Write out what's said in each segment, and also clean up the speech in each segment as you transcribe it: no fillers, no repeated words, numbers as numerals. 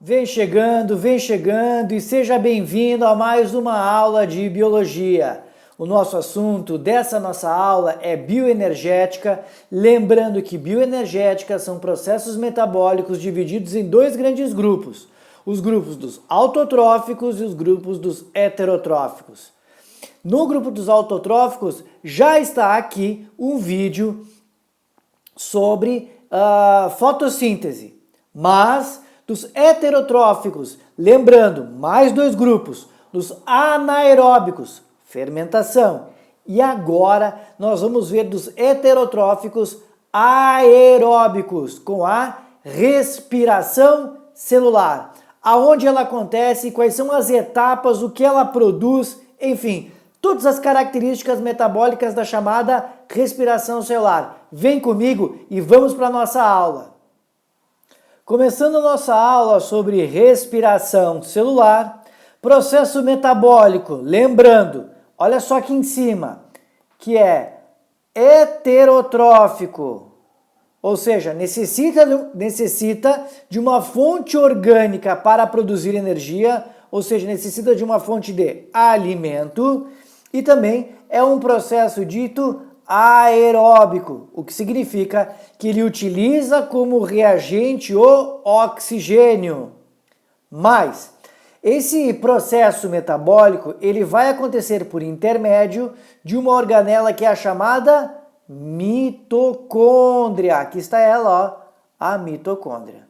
Vem chegando e seja bem-vindo a mais uma aula de biologia. O nosso assunto dessa nossa aula é bioenergética, lembrando que bioenergética são processos metabólicos divididos em dois grandes grupos, os grupos dos autotróficos e os grupos dos heterotróficos. No grupo dos autotróficos já está aqui um vídeo sobre fotossíntese, mas dos heterotróficos, lembrando, mais dois grupos, dos anaeróbicos, fermentação. E agora nós vamos ver dos heterotróficos aeróbicos, com a respiração celular. Aonde ela acontece, quais são as etapas, o que ela produz, enfim, todas as características metabólicas da chamada respiração celular. Vem comigo e vamos para a nossa aula. Começando a nossa aula sobre respiração celular, processo metabólico, lembrando, olha só aqui em cima, que é heterotrófico, ou seja, necessita de uma fonte orgânica para produzir energia, ou seja, necessita de uma fonte de alimento, e também é um processo dito aeróbico, o que significa que ele utiliza como reagente o oxigênio. Mas esse processo metabólico, ele vai acontecer por intermédio de uma organela que é a chamada mitocôndria. Aqui está ela, ó, a mitocôndria.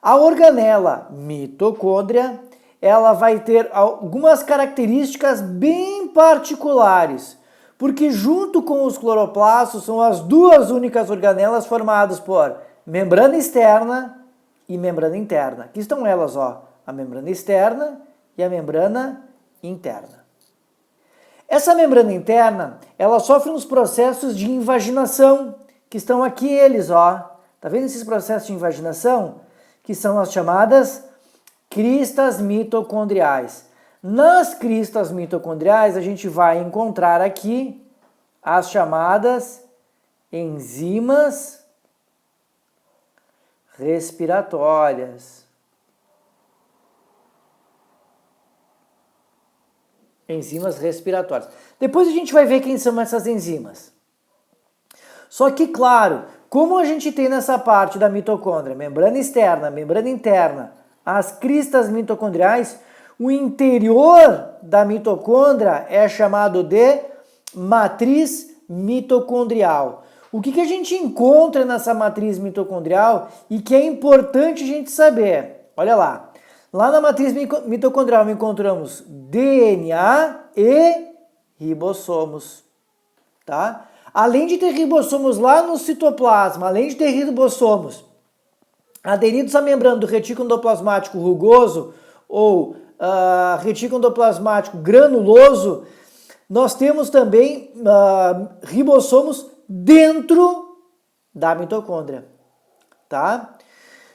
A organela mitocôndria, ela vai ter algumas características bem particulares, porque junto com os cloroplastos são as duas únicas organelas formadas por membrana externa e membrana interna. Aqui estão elas, ó, a membrana externa e a membrana interna. Essa membrana interna, ela sofre uns processos de invaginação, que estão aqui eles, ó. Tá vendo esses processos de invaginação? Que são as chamadas cristas mitocondriais. Nas cristas mitocondriais, a gente vai encontrar aqui as chamadas enzimas respiratórias. Enzimas respiratórias. Depois a gente vai ver quem são essas enzimas. Só que, claro, como a gente tem nessa parte da mitocôndria, membrana externa, membrana interna, as cristas mitocondriais, o interior da mitocôndria é chamado de matriz mitocondrial. O que a gente encontra nessa matriz mitocondrial e que é importante a gente saber? Olha lá. Lá na matriz mitocondrial encontramos DNA e ribossomos, tá? Além de ter ribossomos lá no citoplasma, além de ter ribossomos aderidos à membrana do retículo endoplasmático rugoso ou retículo endoplasmático granuloso, nós temos também ribossomos dentro da mitocôndria, tá?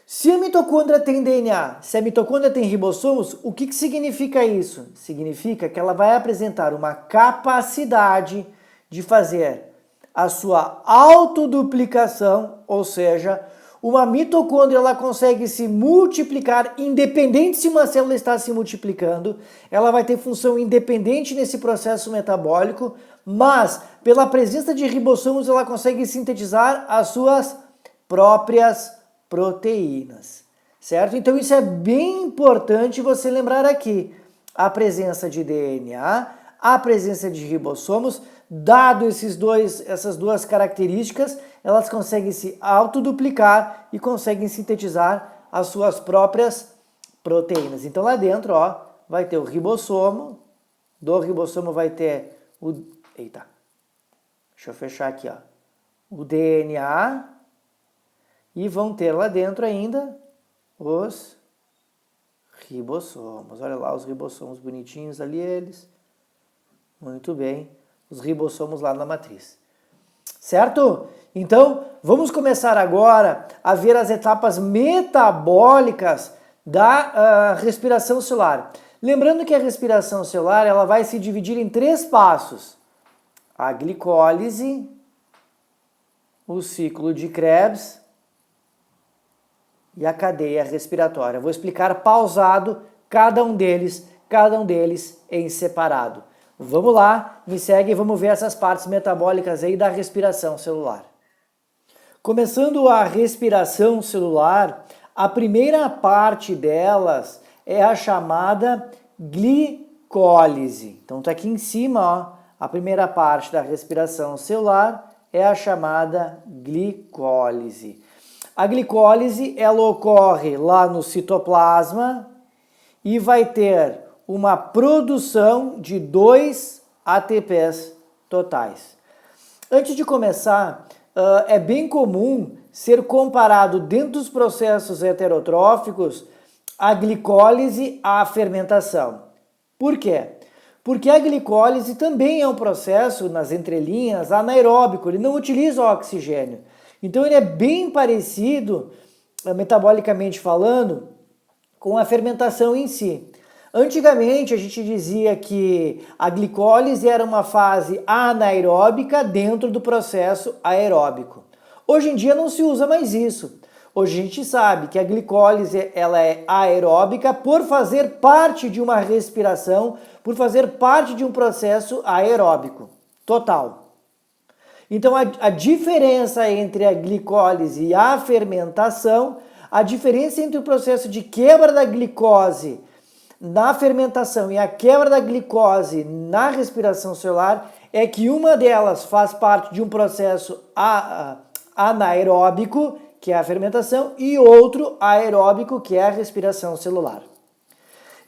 Se a mitocôndria tem DNA, se a mitocôndria tem ribossomos, o que significa isso? Significa que ela vai apresentar uma capacidade de fazer a sua autoduplicação, ou seja, uma mitocôndria ela consegue se multiplicar independente se uma célula está se multiplicando, ela vai ter função independente nesse processo metabólico, mas pela presença de ribossomos ela consegue sintetizar as suas próprias proteínas, certo? Então isso é bem importante você lembrar aqui, a presença de DNA, a presença de ribossomos, dado essas duas características, elas conseguem se autoduplicar e conseguem sintetizar as suas próprias proteínas. Então lá dentro, ó, vai ter o ribossomo, do ribossomo vai ter o... Eita, deixa eu fechar aqui, ó. O DNA e vão ter lá dentro ainda os ribossomos. Olha lá os ribossomos bonitinhos ali eles. Muito bem. Os ribossomos lá na matriz. Certo? Então, vamos começar agora a ver as etapas metabólicas da respiração celular. Lembrando que a respiração celular ela vai se dividir em 3 passos. A glicólise, o ciclo de Krebs e a cadeia respiratória. Vou explicar pausado cada um deles em separado. Vamos lá, me segue e vamos ver essas partes metabólicas aí da respiração celular. Começando a respiração celular, a primeira parte delas é a chamada glicólise. Então tá aqui em cima, ó, a primeira parte da respiração celular é a chamada glicólise. A glicólise, ela ocorre lá no citoplasma e vai ter uma produção de 2 ATPs totais. Antes de começar, é bem comum ser comparado dentro dos processos heterotróficos a glicólise à fermentação. Por quê? Porque a glicólise também é um processo, nas entrelinhas, anaeróbico, ele não utiliza oxigênio. Então ele é bem parecido, metabolicamente falando, com a fermentação em si. Antigamente a gente dizia que a glicólise era uma fase anaeróbica dentro do processo aeróbico. Hoje em dia não se usa mais isso. Hoje a gente sabe que a glicólise ela é aeróbica por fazer parte de uma respiração, por fazer parte de um processo aeróbico total. Então a diferença entre a glicólise e a fermentação, a diferença entre o processo de quebra da glicose na fermentação e a quebra da glicose na respiração celular é que uma delas faz parte de um processo anaeróbico, que é a fermentação, e outro aeróbico, que é a respiração celular.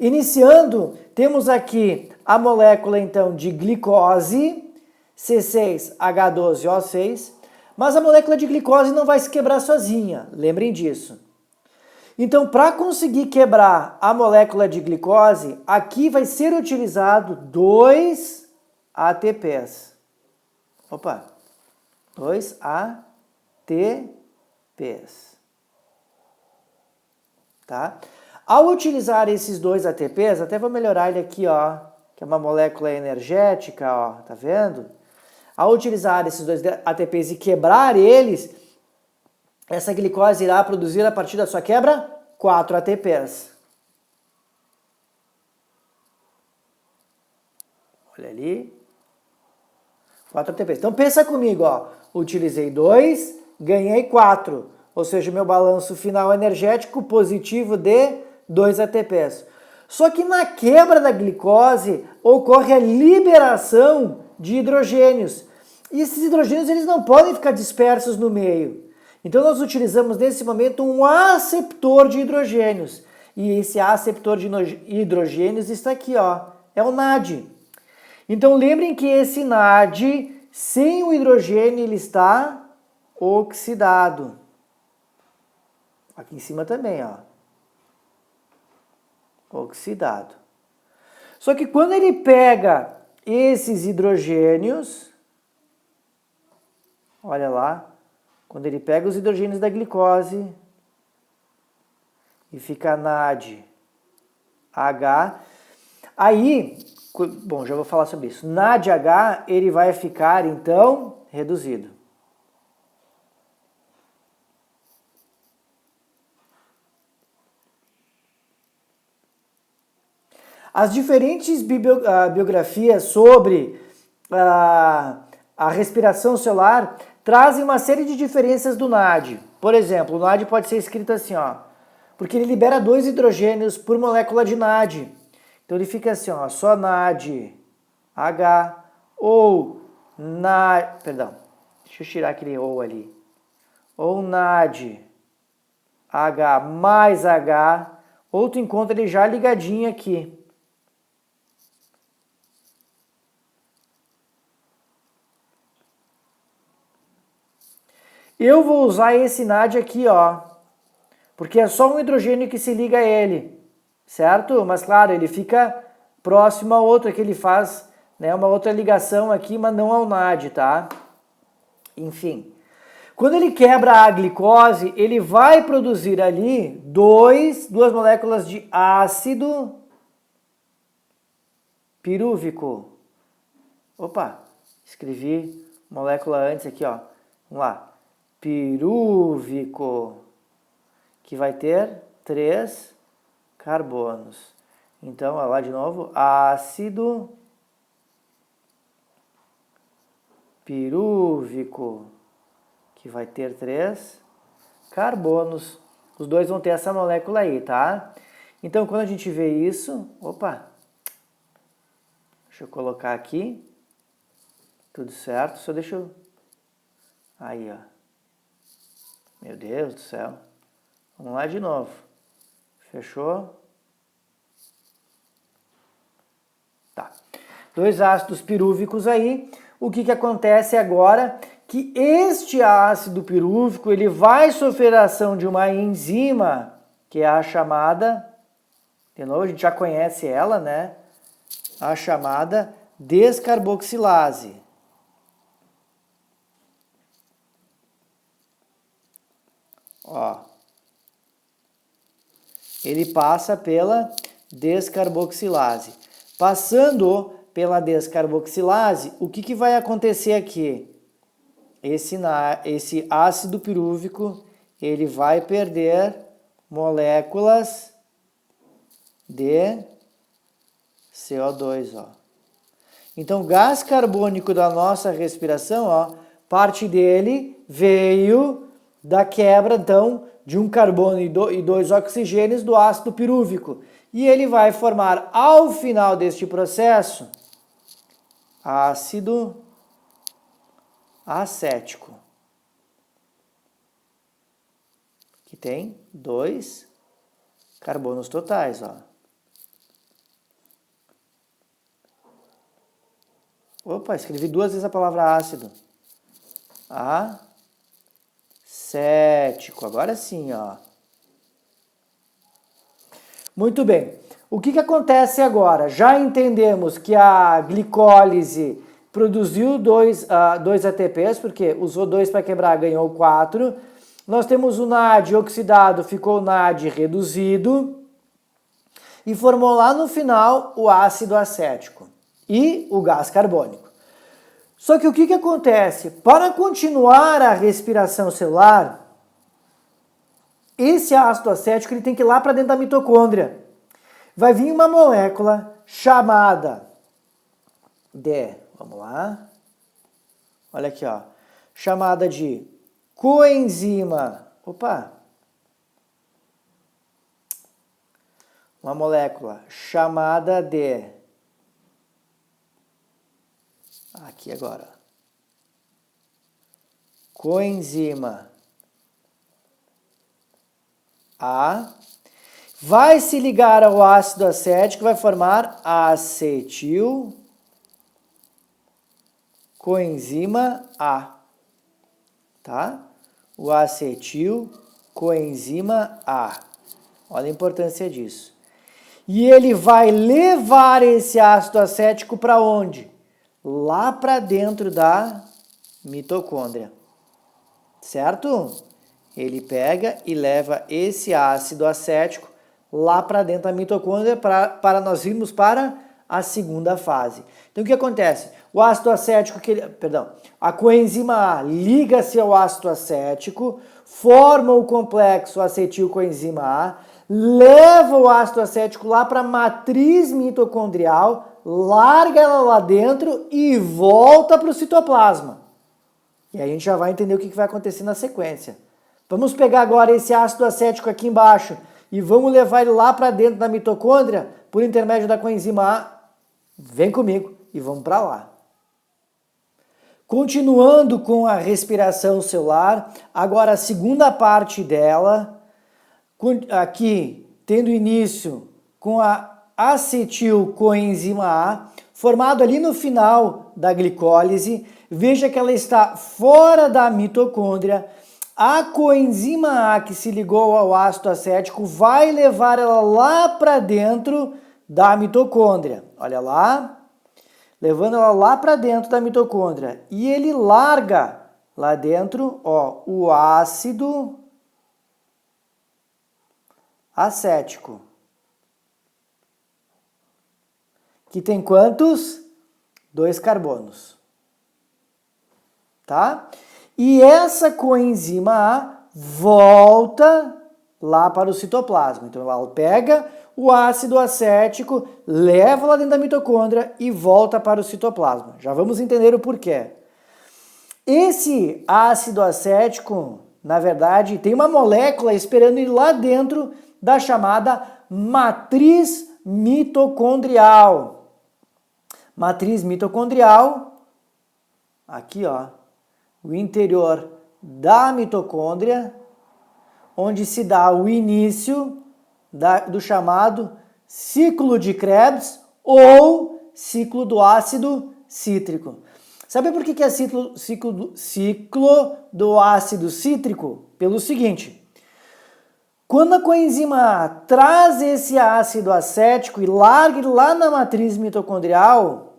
Iniciando, temos aqui a molécula então de glicose, C6H12O6, mas a molécula de glicose não vai se quebrar sozinha, lembrem disso. Então, para conseguir quebrar a molécula de glicose, aqui vai ser utilizado 2 ATPs. Opa, 2 ATPs. Tá? Ao utilizar esses 2 ATPs, até vou melhorar ele aqui, ó, que é uma molécula energética, ó, tá vendo? Ao utilizar esses 2 ATPs e quebrar eles, essa glicose irá produzir a partir da sua quebra 4 ATPs. Olha ali. 4 ATPs. Então pensa comigo, ó. Utilizei 2, ganhei 4. Ou seja, meu balanço final energético positivo de 2 ATPs. Só que na quebra da glicose ocorre a liberação de hidrogênios. E esses hidrogênios eles não podem ficar dispersos no meio. Então nós utilizamos nesse momento um aceptor de hidrogênios. E esse aceptor de hidrogênios está aqui, ó. É o NAD. Então lembrem que esse NAD, sem o hidrogênio, ele está oxidado. Aqui em cima também, ó. Oxidado. Só que quando ele pega esses hidrogênios, olha lá, quando ele pega os hidrogênios da glicose e fica NADH, aí, bom, já vou falar sobre isso. NADH, ele vai ficar, então, reduzido. As diferentes biografias sobre a respiração celular trazem uma série de diferenças do NAD. Por exemplo, o NAD pode ser escrito assim, ó, porque ele libera 2 hidrogênios por molécula de NAD. Então ele fica assim, ó, só NADH ou perdão, deixa eu tirar aquele ou ali. Ou NADH mais H, ou tu encontra ele já ligadinho aqui. Eu vou usar esse NAD aqui, ó, porque é só um hidrogênio que se liga a ele, certo? Mas claro, ele fica próximo ao outro, que ele faz, né, uma outra ligação aqui, mas não ao NAD, tá? Enfim, quando ele quebra a glicose, ele vai produzir ali duas moléculas de ácido pirúvico. Opa, escrevi molécula antes aqui, ó. Vamos lá. Pirúvico. que vai ter 3 carbonos. Então, olha lá de novo, ácido pirúvico, que vai ter 3 carbonos. Os dois vão ter essa molécula aí, tá? Então, quando a gente vê isso, opa, deixa eu colocar aqui, tudo certo, só deixa eu... Aí, ó. Meu Deus do céu. Vamos lá de novo. Fechou? Tá. 2 ácidos pirúvicos aí. O que acontece agora? Que este ácido pirúvico, ele vai sofrer a ação de uma enzima, que é a chamada, de novo, a gente já conhece ela, né? A chamada descarboxilase. Ó. Ele passa pela descarboxilase. Passando pela descarboxilase, o que vai acontecer aqui? Esse ácido pirúvico, ele vai perder moléculas de CO2, ó. Então, o gás carbônico da nossa respiração, ó, parte dele veio da quebra, então, de um carbono e 2 oxigênios do ácido pirúvico. E ele vai formar, ao final deste processo, ácido acético, que tem 2 carbonos totais, ó. Opa, escrevi 2 vezes a palavra ácido. Acético, agora sim, ó. Muito bem. O que acontece agora? Já entendemos que a glicólise produziu 2 ATPs, porque usou 2 para quebrar, ganhou 4. Nós temos o NAD oxidado, ficou o NAD reduzido. E formou lá no final o ácido acético e o gás carbônico. Só que o que acontece? Para continuar a respiração celular, esse ácido acético ele tem que ir lá para dentro da mitocôndria. Vai vir uma molécula chamada de, vamos lá, olha aqui, ó, chamada de coenzima, uma molécula chamada de, aqui agora, coenzima A, vai se ligar ao ácido acético, vai formar acetil coenzima A, tá? O acetil coenzima A. Olha a importância disso. E ele vai levar esse ácido acético para onde? Lá para dentro da mitocôndria. Certo? Ele pega e leva esse ácido acético lá para dentro da mitocôndria para nós irmos para a segunda fase. Então o que acontece? O ácido acético, a coenzima A liga-se ao ácido acético, forma o complexo acetilcoenzima A, leva o ácido acético lá para a matriz mitocondrial, larga ela lá dentro e volta para o citoplasma. E aí a gente já vai entender o que vai acontecer na sequência. Vamos pegar agora esse ácido acético aqui embaixo e vamos levar ele lá para dentro da mitocôndria por intermédio da coenzima A. Vem comigo e vamos para lá. Continuando com a respiração celular, agora a segunda parte dela, aqui tendo início com a acetilcoenzima A, formado ali no final da glicólise. Veja que ela está fora da mitocôndria. A coenzima A que se ligou ao ácido acético vai levar ela lá para dentro da mitocôndria. Olha lá, levando ela lá para dentro da mitocôndria. E ele larga lá dentro, ó, o ácido acético. Que tem quantos? 2 carbonos. Tá? E essa coenzima A volta lá para o citoplasma. Então ela pega o ácido acético, leva lá dentro da mitocôndria e volta para o citoplasma. Já vamos entender o porquê. Esse ácido acético, na verdade, tem uma molécula esperando ir lá dentro da chamada matriz mitocondrial. Matriz mitocondrial, aqui ó, o interior da mitocôndria, onde se dá o início do chamado ciclo de Krebs ou ciclo do ácido cítrico. Sabe por que é ciclo do ácido cítrico? Pelo seguinte, quando a coenzima traz esse ácido acético e larga ele lá na matriz mitocondrial,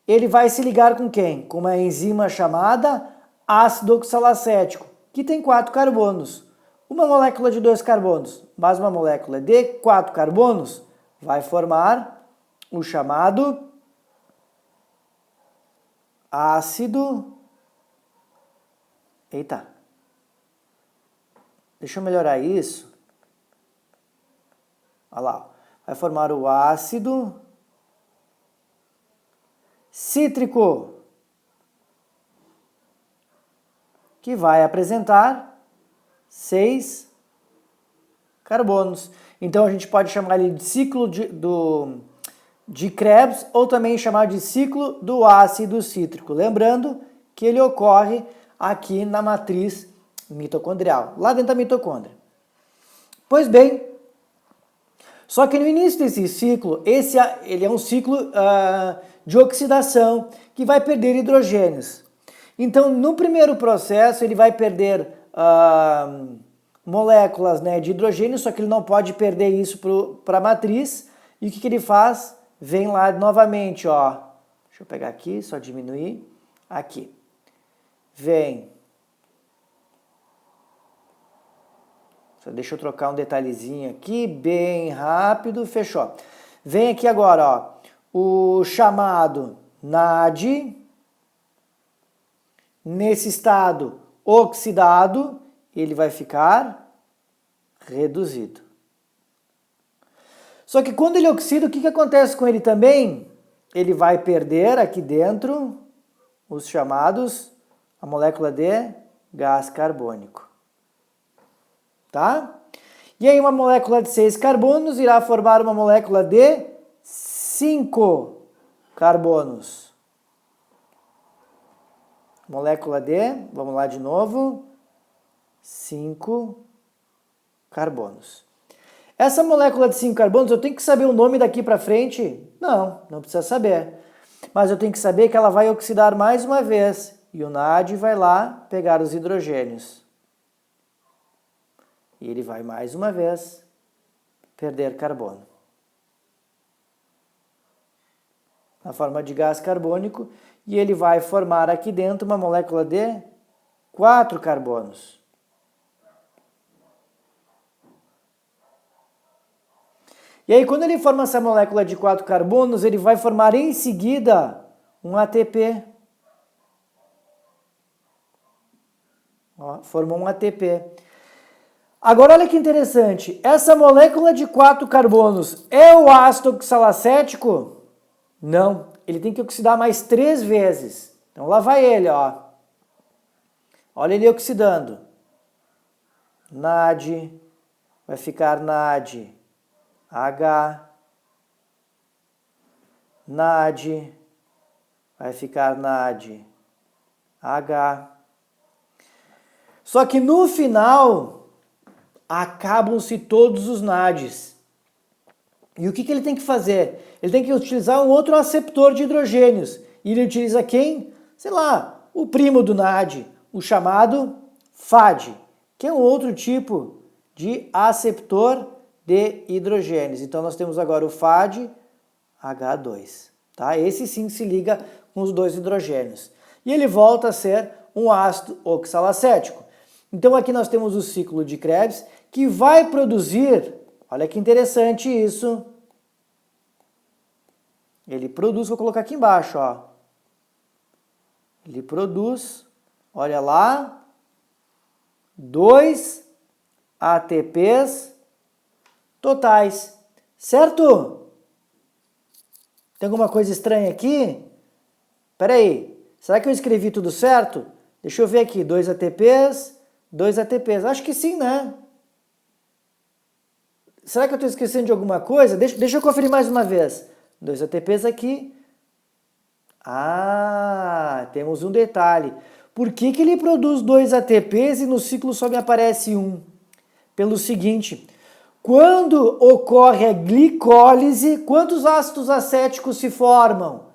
ele vai se ligar com quem? Com uma enzima chamada ácido oxalacético, que tem 4 carbonos. Uma molécula de 2 carbonos, mais uma molécula de 4 carbonos, vai formar o chamado ácido... Eita! Deixa eu melhorar isso. Olha lá. Vai formar o ácido cítrico, que vai apresentar 6 carbonos. Então a gente pode chamar ele de ciclo de Krebs ou também chamar de ciclo do ácido cítrico. Lembrando que ele ocorre aqui na matriz mitocondrial, lá dentro da mitocôndria. Pois bem, só que no início desse ciclo, ele é um ciclo de oxidação que vai perder hidrogênios. Então, no primeiro processo, ele vai perder moléculas, né, de hidrogênio, só que ele não pode perder isso para a matriz. E o que ele faz? Vem lá novamente, ó. Deixa eu pegar aqui, só diminuir. Aqui. Vem. Só deixa eu trocar um detalhezinho aqui, bem rápido, fechou. Vem aqui agora, ó, o chamado NAD, nesse estado oxidado, ele vai ficar reduzido. Só que quando ele oxida, o que acontece com ele também? Ele vai perder aqui dentro os chamados, a molécula de gás carbônico. Tá? E aí uma molécula de 6 carbonos irá formar uma molécula de 5 carbonos. Molécula de, vamos lá de novo, 5 carbonos. Essa molécula de 5 carbonos, eu tenho que saber o nome daqui para frente? Não, não precisa saber. Mas eu tenho que saber que ela vai oxidar mais uma vez. E o NAD vai lá pegar os hidrogênios. E ele vai mais uma vez perder carbono. Na forma de gás carbônico. E ele vai formar aqui dentro uma molécula de 4 carbonos. E aí, quando ele forma essa molécula de 4 carbonos, ele vai formar em seguida um ATP. Ó, formou um ATP. Agora, olha que interessante. Essa molécula de 4 carbonos é o ácido oxalacético? Não. Ele tem que oxidar mais 3 vezes. Então, lá vai ele, ó. Olha ele oxidando. NAD, vai ficar NAD. H, NAD, vai ficar NAD, H. Só que no final, acabam-se todos os NADs. E o que ele tem que fazer? Ele tem que utilizar um outro aceptor de hidrogênios. E ele utiliza quem? Sei lá, o primo do NAD, o chamado FAD, que é um outro tipo de aceptor de hidrogênios. Então nós temos agora o FAD-H2, tá? Esse sim se liga com os 2 hidrogênios. E ele volta a ser um ácido oxalacético. Então aqui nós temos o ciclo de Krebs, que vai produzir, olha que interessante isso, ele produz, vou colocar aqui embaixo, ó. Ele produz, olha lá, 2 ATPs totais, certo? Tem alguma coisa estranha aqui? Espera aí, será que eu escrevi tudo certo? Deixa eu ver aqui, 2 ATPs, 2 ATPs. Acho que sim, né? Será que eu estou esquecendo de alguma coisa? Deixa eu conferir mais uma vez. 2 ATPs aqui. Ah, temos um detalhe. Por que ele produz 2 ATPs e no ciclo só me aparece um? Pelo seguinte, quando ocorre a glicólise, quantos ácidos acéticos se formam?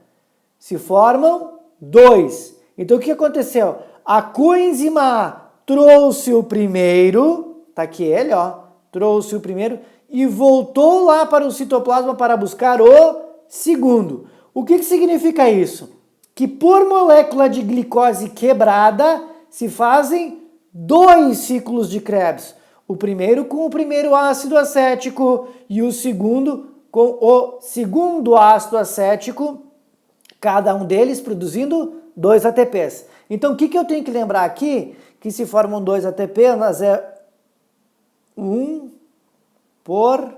Se formam 2. Então o que aconteceu? A coenzima A trouxe o primeiro, tá aqui ele, ó, trouxe o primeiro e voltou lá para o citoplasma para buscar o segundo. O que significa isso? Que por molécula de glicose quebrada se fazem 2 ciclos de Krebs. O primeiro com o primeiro ácido acético e o segundo com o segundo ácido acético, cada um deles produzindo 2 ATPs. Então o que eu tenho que lembrar aqui? Que se formam 2 ATPs, mas é 1 por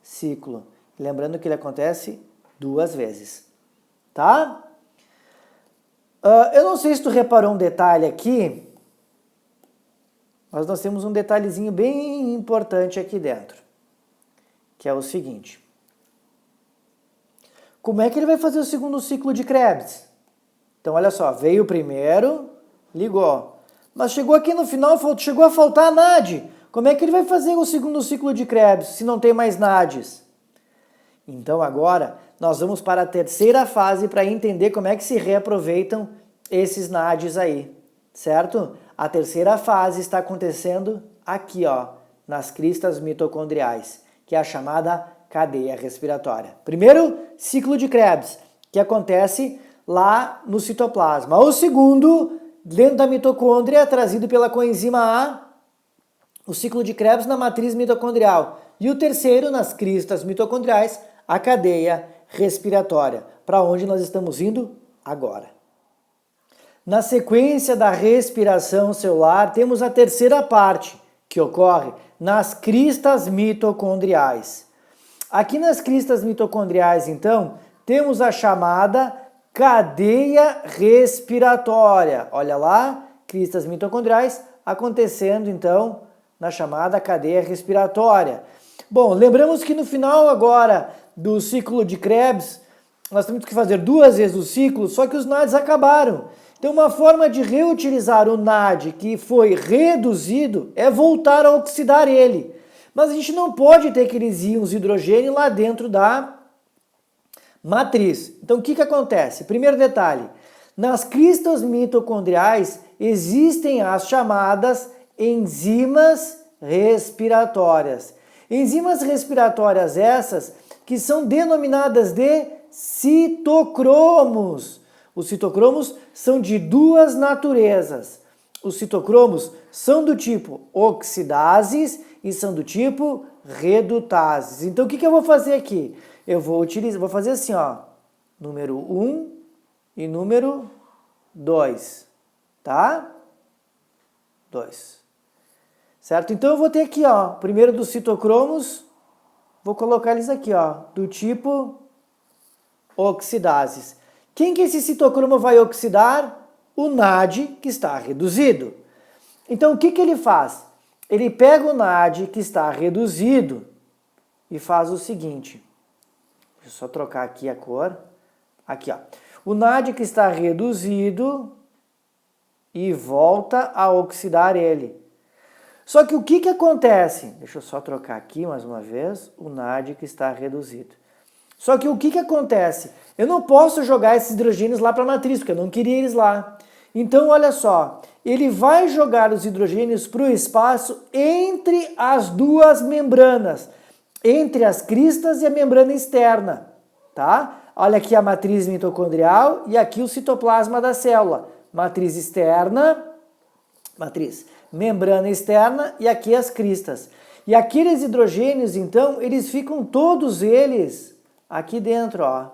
ciclo. Lembrando que ele acontece 2 vezes, tá? Eu não sei se tu reparou um detalhe aqui, mas nós temos um detalhezinho bem importante aqui dentro, que é o seguinte. Como é que ele vai fazer o segundo ciclo de Krebs? Então, olha só, veio o primeiro, ligou. Mas chegou aqui no final, chegou a faltar a NAD. Como é que ele vai fazer o segundo ciclo de Krebs se não tem mais NADs? Então, agora, nós vamos para a terceira fase para entender como é que se reaproveitam esses NADs aí, certo? A terceira fase está acontecendo aqui, ó, nas cristas mitocondriais, que é a chamada cadeia respiratória. Primeiro, ciclo de Krebs, que acontece lá no citoplasma. O segundo, dentro da mitocôndria, é trazido pela coenzima A, o ciclo de Krebs na matriz mitocondrial. E o terceiro, nas cristas mitocondriais, a cadeia respiratória, para onde nós estamos indo agora. Na sequência da respiração celular, temos a terceira parte, que ocorre nas cristas mitocondriais. Aqui nas cristas mitocondriais, então, temos a chamada cadeia respiratória. Olha lá, cristas mitocondriais acontecendo, então, na chamada cadeia respiratória. Bom, lembramos que no final agora do ciclo de Krebs, nós temos que fazer 2 vezes o ciclo, só que os NADs acabaram. Então, uma forma de reutilizar o NAD que foi reduzido é voltar a oxidar ele. Mas a gente não pode ter aqueles íons de hidrogênio lá dentro da matriz. Então, o que acontece? Primeiro detalhe, nas cristas mitocondriais existem as chamadas enzimas respiratórias. Enzimas respiratórias essas que são denominadas de citocromos. Os citocromos são de 2 naturezas. Os citocromos são do tipo oxidases e são do tipo redutases. Então, o que eu vou fazer aqui? Eu vou fazer assim, ó, número 1 e número 2, tá? 2. Certo? Então, eu vou ter aqui, ó, primeiro dos citocromos, vou colocar eles aqui, ó, do tipo oxidases. Quem que esse citocromo vai oxidar? O NAD, que está reduzido. Então, o que ele faz? Ele pega o NAD que está reduzido e faz o seguinte. Deixa eu só trocar aqui a cor. Aqui, ó. O NAD que está reduzido e volta a oxidar ele. Só que o que acontece? Deixa eu só trocar aqui mais uma vez. O NAD que está reduzido. Só que o que acontece? Eu não posso jogar esses hidrogênios lá para a matriz, porque eu não queria eles lá. Então, olha só, ele vai jogar os hidrogênios para o espaço entre as 2 membranas, entre as cristas e a membrana externa, tá? Olha aqui a matriz mitocondrial e aqui o citoplasma da célula. Matriz externa, membrana externa e aqui as cristas. E aqueles hidrogênios, então, eles ficam todos eles aqui dentro, ó.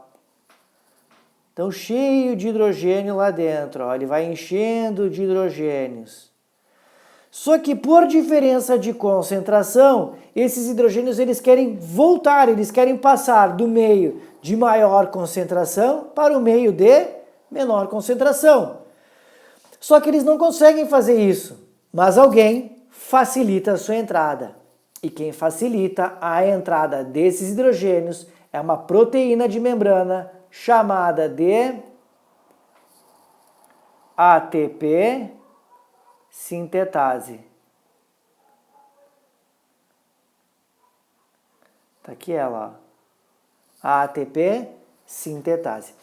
Então, cheio de hidrogênio lá dentro, ó. Ele vai enchendo de hidrogênios. Só que por diferença de concentração, esses hidrogênios eles querem voltar, eles querem passar do meio de maior concentração para o meio de menor concentração. Só que eles não conseguem fazer isso, mas alguém facilita a sua entrada. E quem facilita a entrada desses hidrogênios é uma proteína de membrana chamada de ATP sintetase. Tá aqui ela, ó. A ATP sintetase.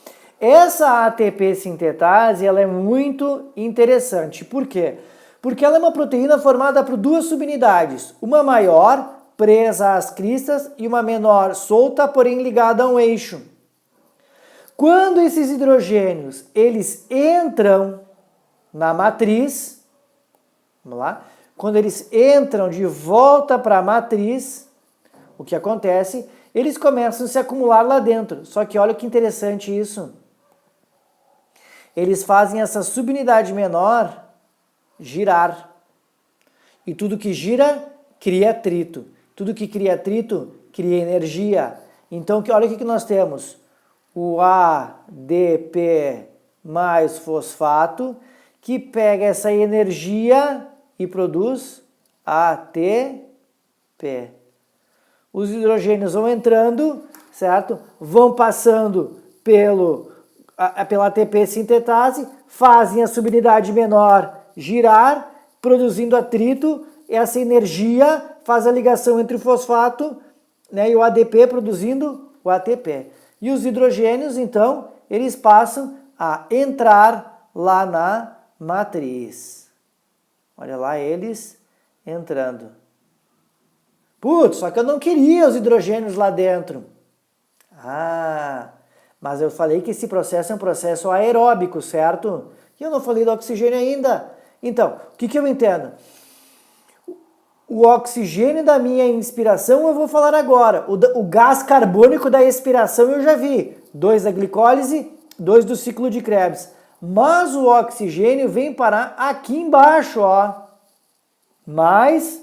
Essa ATP sintetase ela é muito interessante. Por quê? Porque ela é uma proteína formada por duas subunidades. Uma maior, presa às cristas, e uma menor, solta, porém ligada a um eixo. Quando esses hidrogênios eles entram na matriz, vamos lá, quando eles entram de volta para a matriz, o que acontece? Eles começam a se acumular lá dentro. Só que olha que interessante isso. Eles fazem essa subunidade menor girar. E tudo que gira, cria atrito. Tudo que cria atrito, cria energia. Então, olha o que nós temos. O ADP mais fosfato, que pega essa energia e produz ATP. Os hidrogênios vão entrando, certo? Vão passando pela ATP sintetase, fazem a subunidade menor girar, produzindo atrito. Essa energia faz a ligação entre o fosfato, né, e o ADP produzindo o ATP. E os hidrogênios, então, eles passam a entrar lá na matriz. Olha lá eles entrando. Putz, só que eu não queria os hidrogênios lá dentro. Ah, mas eu falei que esse processo é um processo aeróbico, certo? E eu não falei do oxigênio ainda. Então, o que eu entendo? O oxigênio da minha inspiração eu vou falar agora. O gás carbônico da expiração eu já vi. 2 da glicólise, 2 do ciclo de Krebs. Mas o oxigênio vem parar aqui embaixo, ó. Mais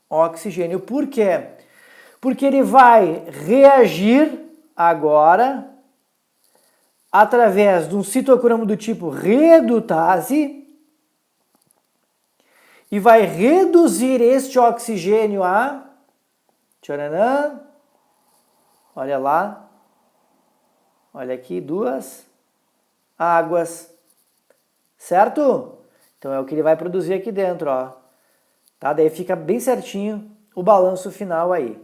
oxigênio. Por quê? Porque ele vai reagir agora através de um citocromo do tipo redutase e vai reduzir este oxigênio a... Tcharanã, olha lá, olha aqui, 2 águas, certo? Então é o que ele vai produzir aqui dentro, ó. Tá? Daí fica bem certinho o balanço final aí.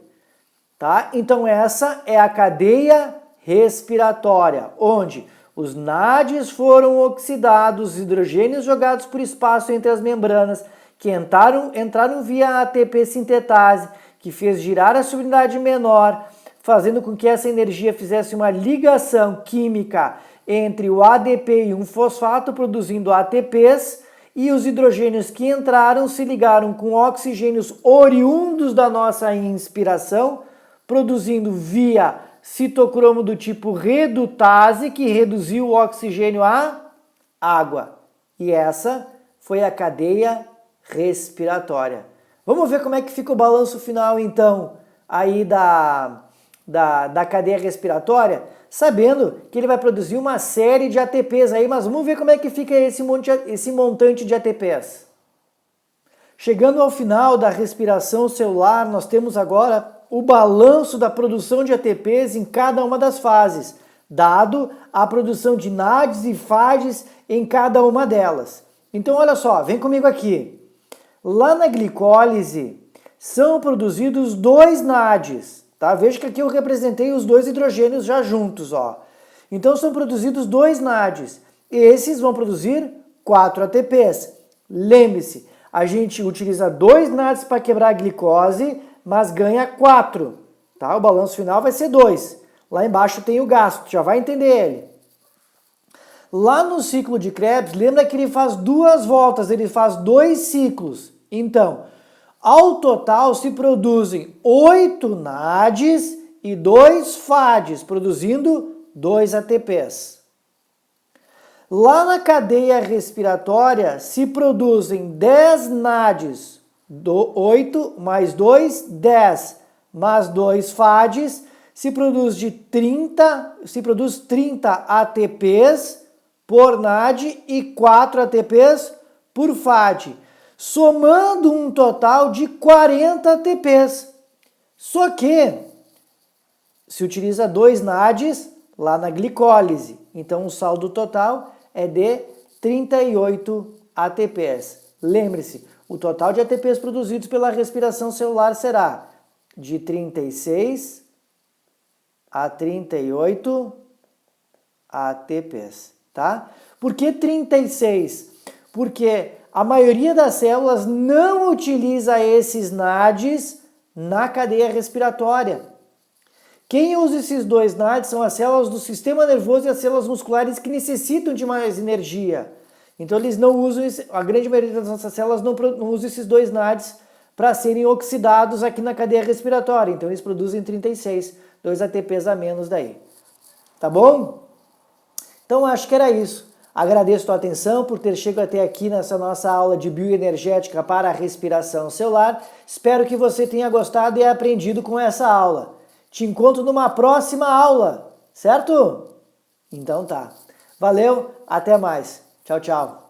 Tá? Então essa é a cadeia respiratória, onde os NADs foram oxidados, os hidrogênios jogados por espaço entre as membranas, que entraram via ATP sintetase, que fez girar a subunidade menor, fazendo com que essa energia fizesse uma ligação química entre o ADP e um fosfato, produzindo ATPs, e os hidrogênios que entraram se ligaram com oxigênios oriundos da nossa inspiração, produzindo via citocromo do tipo redutase, que reduziu o oxigênio à água. E essa foi a cadeia respiratória. Vamos ver como é que fica o balanço final, então, aí da cadeia respiratória, sabendo que ele vai produzir uma série de ATPs aí, mas vamos ver como é que fica esse montante de ATPs. Chegando ao final da respiração celular, nós temos agora o balanço da produção de ATPs em cada uma das fases, dado a produção de NADs e FADs em cada uma delas. Então, olha só, vem comigo aqui. Lá na glicólise, são produzidos 2 NADs, tá? Veja que aqui eu representei os 2 hidrogênios já juntos, ó. Então, são produzidos 2 NADs. Esses vão produzir 4 ATPs. Lembre-se, a gente utiliza 2 NADs para quebrar a glicose, mas ganha 4, tá? O balanço final vai ser 2. Lá embaixo tem o gasto, já vai entender ele. Lá no ciclo de Krebs, lembra que ele faz 2 voltas, ele faz 2 ciclos. Então, ao total se produzem 8 NADs e 2 FADs, produzindo 2 ATPs. Lá na cadeia respiratória se produzem 10 NADs, 8 mais 2, 10, mais 2 FADs, se produz 30 ATPs por NAD e 4 ATPs por FAD, somando um total de 40 ATPs. Só que se utiliza 2 NADs lá na glicólise, então o saldo total é de 38 ATPs. Lembre-se, o total de ATPs produzidos pela respiração celular será de 36 a 38 ATPs, tá? Por que 36? Porque a maioria das células não utiliza esses NADs na cadeia respiratória. Quem usa esses 2 NADs são as células do sistema nervoso e as células musculares que necessitam de mais energia. Então eles não usam, a grande maioria das nossas células não usa esses 2 NADs para serem oxidados aqui na cadeia respiratória. Então eles produzem 36, 2 ATPs a menos daí. Tá bom? Então acho que era isso. Agradeço a tua atenção por ter chegado até aqui nessa nossa aula de bioenergética para a respiração celular. Espero que você tenha gostado e aprendido com essa aula. Te encontro numa próxima aula, certo? Então tá. Valeu, até mais. Tchau, tchau.